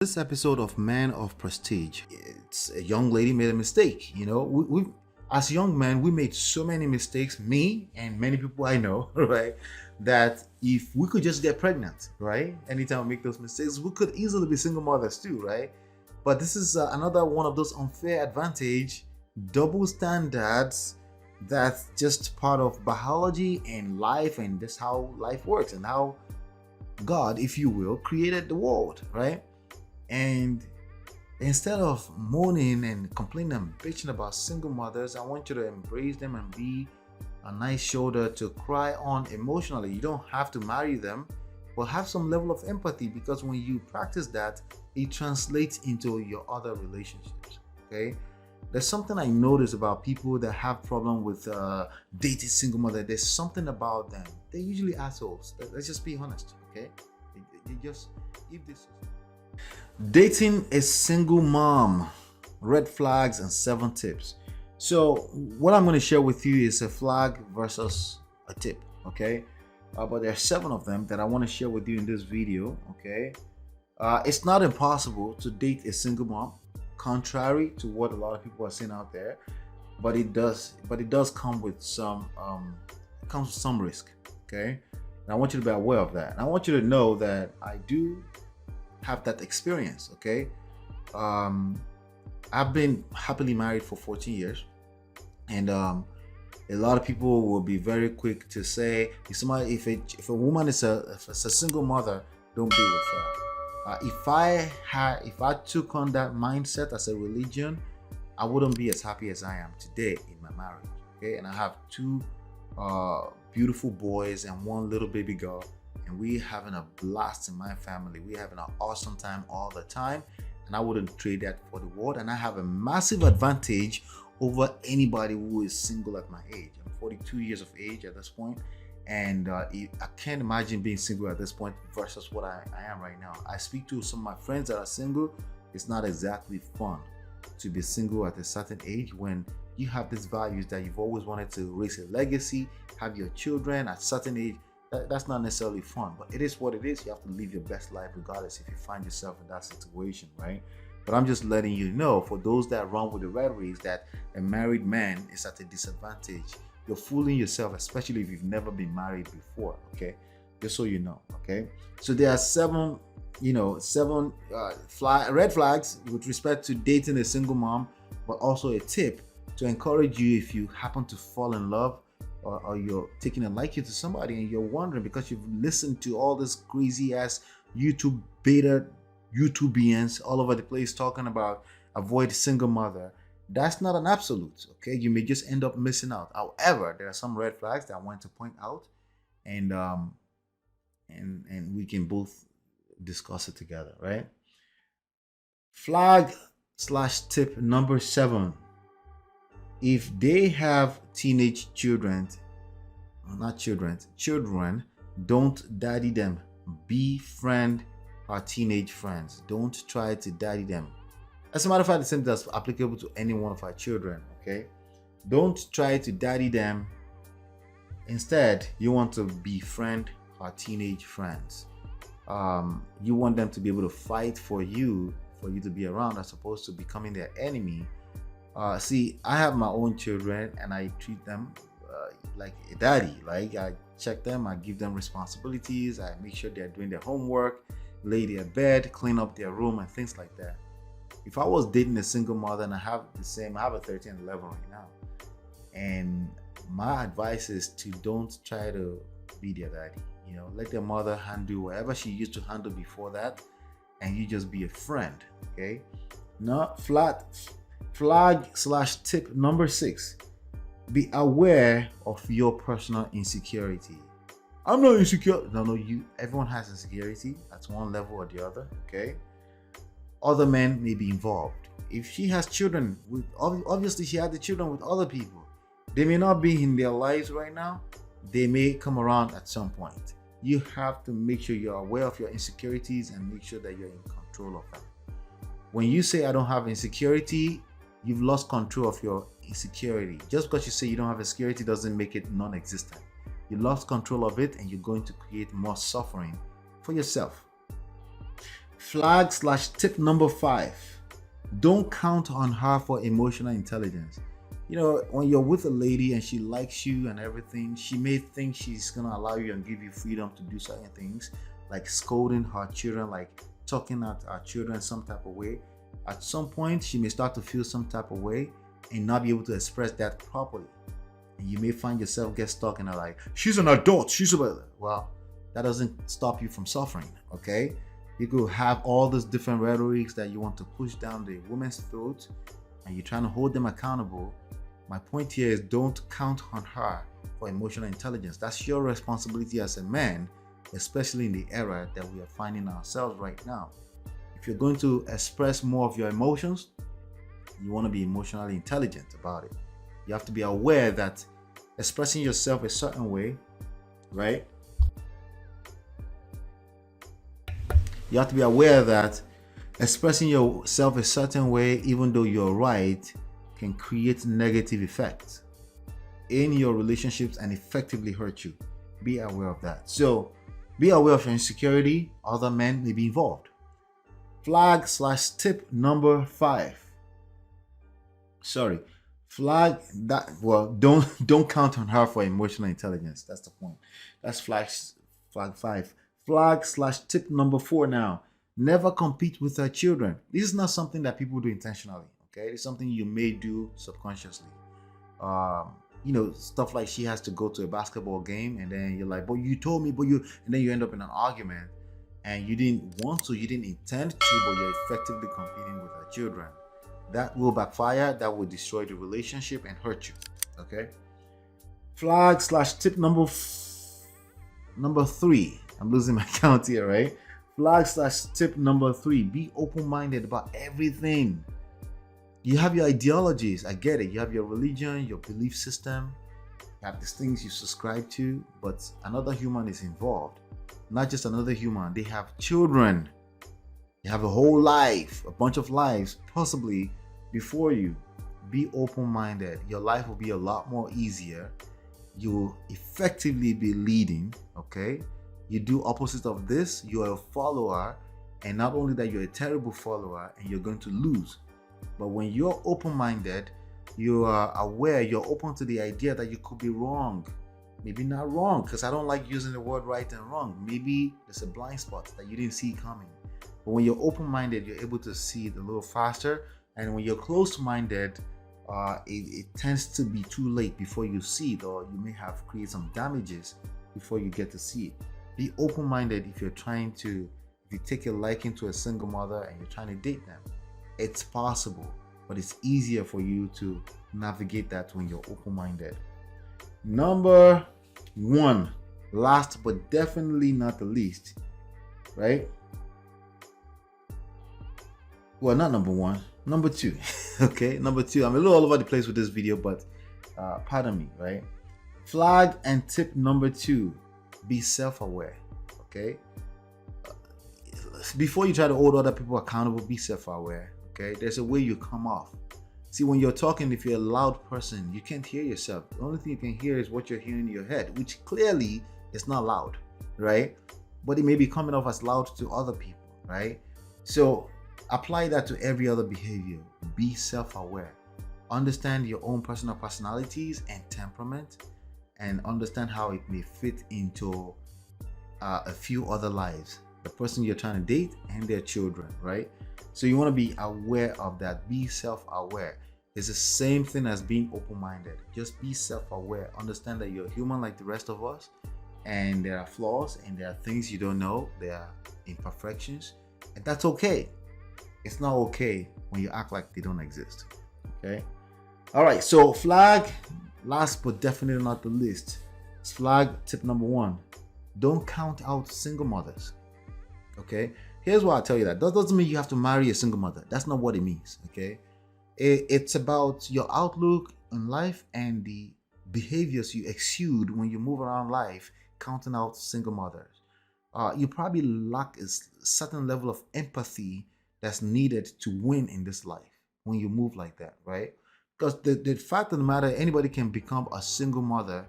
This episode of Man of Prestige, it's a young lady made a mistake. We as young men, we made so many mistakes, me and many people I know, right? That if we could just get pregnant, right? Anytime we make those mistakes, we could easily be single mothers too, right? But this is another one of those unfair advantage, double standards that's just part of biology and life, and that's how life works and how God, if you will, created the world, right? And instead of moaning and complaining and bitching about single mothers, I want you to embrace them and be a nice shoulder to cry on emotionally. You don't have to marry them, but have some level of empathy, because when you practice that, it translates into your other relationships. Okay, there's something I notice about people that have problem with dating single mother. There's something about them. They're usually assholes. Let's just be honest. Okay, they just if this. Dating a single mom, red flags and 7 tips. So what I'm going to share with you is a flag versus a tip, okay? But there are 7 of them that I want to share with you in this video, okay? It's not impossible to date a single mom, contrary to what a lot of people are saying out there, but it does come with some risk, okay? And I want you to be aware of that. And I want you to know that I do have that experience. Okay, I've been happily married for 14 years, and a lot of people will be very quick to say if a woman is a single mother, don't be with her. If I took on that mindset as a religion, I wouldn't be as happy as I am today in my marriage. Okay, and I have 2 beautiful boys and 1 little baby girl, and we having a blast in my family. We having an awesome time all the time, and I wouldn't trade that for the world. And I have a massive advantage over anybody who is single at my age. I'm 42 years of age at this point, and I can't imagine being single at this point versus what I am right now. I speak to some of my friends that are single. It's not exactly fun to be single at a certain age when you have these values that you've always wanted to raise a legacy, have your children at a certain age. That's not necessarily fun, but it is what it is. You have to live your best life regardless if you find yourself in that situation, right? But I'm just letting you know, for those that run with the red race, that a married man is at a disadvantage. You're fooling yourself, especially if you've never been married before, okay? Just so you know, okay? So there are 7 red flags with respect to dating a single mom, but also a tip to encourage you if you happen to fall in love, or you're taking a liking to somebody and you're wondering because you've listened to all this crazy ass YouTubians all over the place talking about avoid single mother. That's not an absolute, okay? You may just end up missing out. However, there are some red flags that I want to point out, and we can both discuss it together, right? Flag/tip number 7. If they have teenage children, don't daddy them. Befriend our teenage friends. Don't try to daddy them. As a matter of fact, the same that's applicable to any one of our children, okay? Don't try to daddy them. Instead, you want to befriend our teenage friends. You want them to be able to fight for you to be around, as opposed to becoming their enemy. See, I have my own children and I treat them like a daddy. Like, I check them, I give them responsibilities, I make sure they're doing their homework, lay their bed, clean up their room and things like that. If I was dating a single mother, and I have a 13 and 11 right now, and my advice is to don't try to be their daddy. Let their mother handle whatever she used to handle before that, and you just be a friend, okay? Not Flag/tip number 6. Be aware of your personal insecurity. I'm not insecure. No, everyone has insecurity at one level or the other, okay? Other men may be involved. If she has children with, obviously she had the children with other people. They may not be in their lives right now. They may come around at some point. You have to make sure you're aware of your insecurities and make sure that you're in control of them. When you say I don't have insecurity, you've lost control of your insecurity. Just because you say you don't have insecurity doesn't make it non-existent. You lost control of it, and you're going to create more suffering for yourself. Flag/tip number 5. Don't count on her for emotional intelligence. When you're with a lady and she likes you and everything, she may think she's gonna allow you and give you freedom to do certain things, like scolding her children, like talking at our children some type of way. At some point, she may start to feel some type of way and not be able to express that properly. And you may find yourself get stuck in a like, she's an adult, well, that doesn't stop you from suffering, okay? You could have all these different rhetorics that you want to push down the woman's throat and you're trying to hold them accountable. My point here is don't count on her for emotional intelligence. That's your responsibility as a man, especially in the era that we are finding ourselves right now. If you're going to express more of your emotions, you want to be emotionally intelligent about it. You have to be aware that expressing yourself a certain way, right? You have to be aware that expressing yourself a certain way, even though you're right, can create negative effects in your relationships and effectively hurt you. Be aware of that. So be aware of your insecurity. Other men may be involved. Flag/tip number 5. Don't count on her for emotional intelligence. That's the point. That's flag 5. Flag/tip number 4 now. Never compete with her children. This is not something that people do intentionally. Okay, it's something you may do subconsciously. Stuff like she has to go to a basketball game and then you're like, but you told me, and then you end up in an argument and you didn't want to, you didn't intend to, but you're effectively competing with her children. That will backfire, that will destroy the relationship and hurt you. Okay. Flag/tip number 3. I'm losing my count here, right? Flag/tip number 3. Be open-minded about everything. You have your ideologies, I get it. You have your religion, your belief system, you have these things you subscribe to, but another human is involved. Not just another human, they have children. You have a whole life, a bunch of lives, possibly before you. Be open-minded. Your life will be a lot more easier. You will effectively be leading, okay? You do opposite of this, you are a follower, and not only that, you're a terrible follower and you're going to lose. But when you're open-minded, you are aware, you're open to the idea that you could be wrong. Maybe not wrong, because I don't like using the word right and wrong. Maybe there's a blind spot that you didn't see coming. But when you're open-minded, you're able to see it a little faster. And when you're closed-minded, it tends to be too late before you see it, or you may have created some damages before you get to see it. Be open-minded if you take a liking to a single mother and you're trying to date them. It's possible, but it's easier for you to navigate that when you're open-minded. Number 1, last but definitely not the least, right? Well, not number 1, number 2. Okay, number 2. I'm a little all over the place with this video, but pardon me, right? Flag and tip number 2, be self-aware, okay? Before you try to hold other people accountable, be self-aware, okay? There's a way you come off. See, when you're talking, if you're a loud person, you can't hear yourself. The only thing you can hear is what you're hearing in your head, which clearly is not loud, right? But it may be coming off as loud to other people, right? So apply that to every other behavior. Be self-aware. Understand your own personal personalities and temperament, and understand how it may fit into a few other lives. The person you're trying to date and their children, right? So you want to be aware of that. Be self-aware. It's the same thing as being open-minded. Just be self-aware. Understand that you're human like the rest of us, and there are flaws and there are things you don't know. There are imperfections, and that's okay. It's not okay when you act like they don't exist. Okay. All right. So flag, last but definitely not the least. Flag tip number 1. Don't count out single mothers. Okay. Here's why I tell you that. That doesn't mean you have to marry a single mother. That's not what it means. Okay. It's about your outlook on life and the behaviors you exude when you move around life, counting out single mothers. You probably lack a certain level of empathy that's needed to win in this life when you move like that, right? Because the fact of the matter, anybody can become a single mother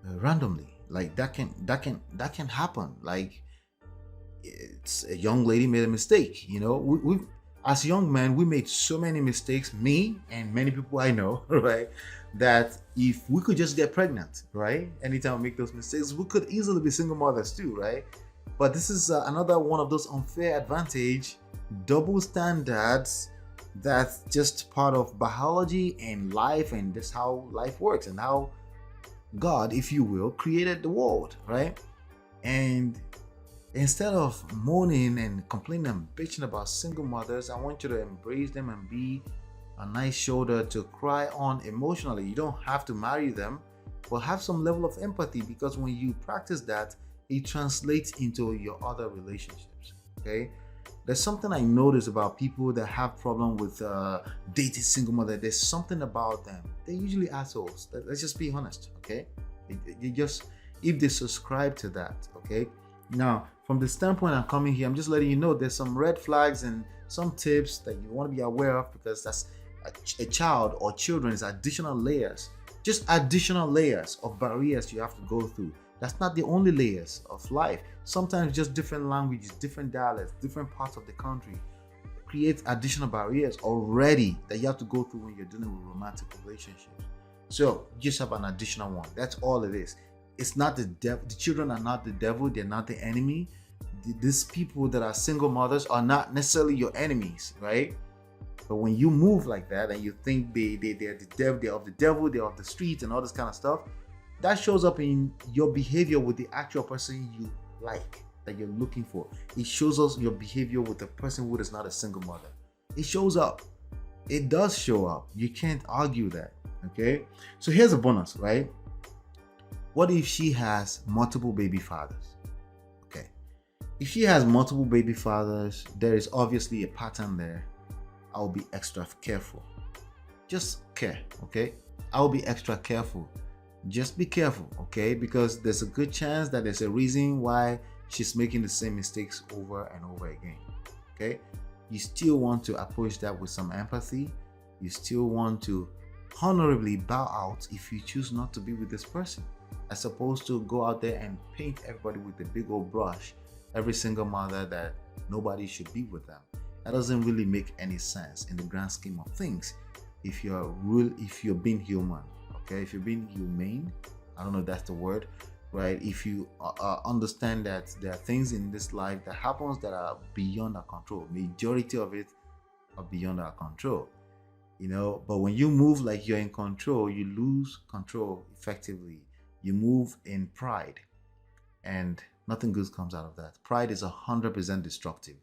randomly. Like that can happen. Like it's a young lady made a mistake. We as young men, we made so many mistakes, me and many people I know, right? That if we could just get pregnant, right? Anytime we make those mistakes, we could easily be single mothers too, right? But this is another one of those unfair advantage, double standards that's just part of biology and life, and this how life works and how God, if you will, created the world, right? And instead of moaning and complaining and bitching about single mothers, I want you to embrace them and be a nice shoulder to cry on emotionally. You don't have to marry them, but have some level of empathy, because when you practice that, it translates into your other relationships. Okay? There's something I notice about people that have problem with dating single mother. There's something about them. They're usually assholes. Let's just be honest. Okay? You just, if they subscribe to that. Okay? Now, from the standpoint I'm coming here, I'm just letting you know there's some red flags and some tips that you want to be aware of, because that's a child or children is additional layers, just additional layers of barriers you have to go through. That's not the only layers of life. Sometimes just different languages, different dialects, different parts of the country create additional barriers already that you have to go through when you're dealing with romantic relationships. So you just have an additional one. That's all it is. It's not the devil. The children are not the devil. They're not the enemy. These people that are single mothers are not necessarily your enemies, right? But when you move like that and you think they're the devil, they're of the devil, they're of the streets and all this kind of stuff, that shows up in your behavior with the actual person you like, that you're looking for. It shows us your behavior with the person who is not a single mother. It shows up. It does show up. You can't argue that. Okay? So here's a bonus, right? What if she has multiple baby fathers? Okay. If she has multiple baby fathers, there is obviously a pattern there. I'll be extra careful. Just care, okay? I'll be extra careful. Just be careful, okay? Because there's a good chance that there's a reason why she's making the same mistakes over and over again, okay? You still want to approach that with some empathy. You still want to honorably bow out if you choose not to be with this person, as opposed to go out there and paint everybody with a big old brush, every single mother, that nobody should be with them. That doesn't really make any sense in the grand scheme of things. If you're being human, okay, if you're being humane, I don't know if that's the word, right? If you understand that there are things in this life that happens that are beyond our control, majority of it are beyond our control, but when you move like you're in control, you lose control effectively. You move in pride, and nothing good comes out of that. Pride is 100% destructive.